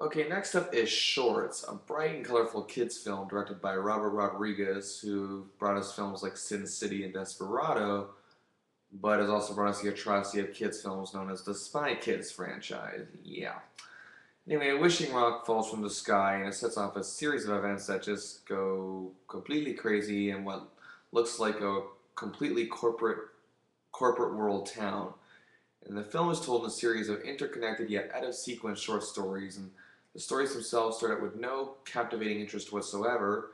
Okay, next up is Shorts, a bright and colorful kids film directed by Robert Rodriguez, who brought us films like Sin City and Desperado, but has also brought us the atrocity of kids films known as the Spy Kids franchise. Yeah. Anyway, a wishing rock falls from the sky and it sets off a series of events that just go completely crazy in what looks like a completely corporate world town. And the film is told in a series of interconnected yet out of sequence short stories, and the stories themselves start out with no captivating interest whatsoever.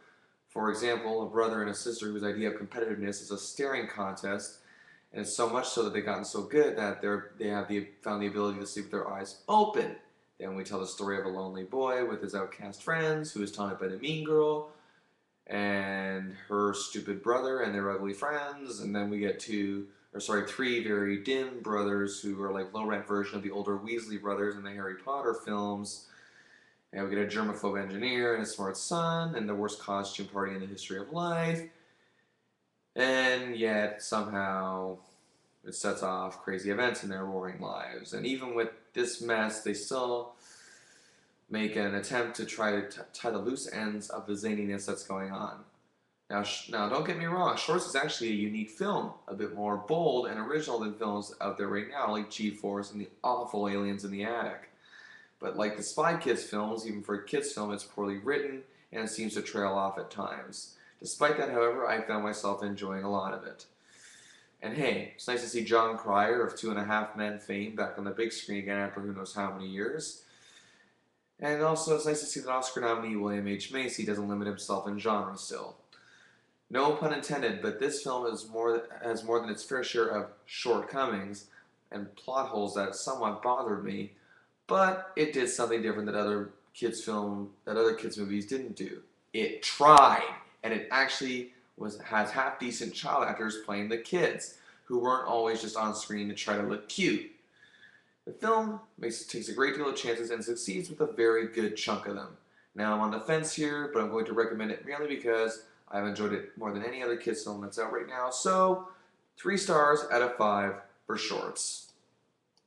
For example, a brother and a sister whose idea of competitiveness is a staring contest, and it's so much so that they've gotten so good that found the ability to sleep with their eyes open. Then we tell the story of a lonely boy with his outcast friends who is taunted by the mean girl and her stupid brother and their ugly friends, and then we get three very dim brothers who are like low-rent version of the older Weasley brothers in the Harry Potter films. And we get a germaphobe engineer and a smart son and the worst costume party in the history of life. And yet somehow it sets off crazy events in their roaring lives. And even with this mess, they still make an attempt to try to tie the loose ends of the zaniness that's going on. Now, don't get me wrong. Shorts is actually a unique film, a bit more bold and original than films out there right now, like G-Force and the awful Aliens in the Attic. But like the Spy Kids films, even for a kids film, it's poorly written and it seems to trail off at times. Despite that, however, I found myself enjoying a lot of it. And hey, it's nice to see John Cryer of Two and a Half Men fame back on the big screen again after who knows how many years. And also, it's nice to see that Oscar nominee William H. Macy doesn't limit himself in genre still. No pun intended, but this film has more than its fair share of shortcomings and plot holes that somewhat bothered me, but it did something different that other kids movies didn't do. It tried, and it actually has half decent child actors playing the kids, who weren't always just on screen to try to look cute. The film takes a great deal of chances and succeeds with a very good chunk of them. Now I'm on the fence here, but I'm going to recommend it merely because I've enjoyed it more than any other kids film that's out right now. So, 3 stars out of 5 for Shorts.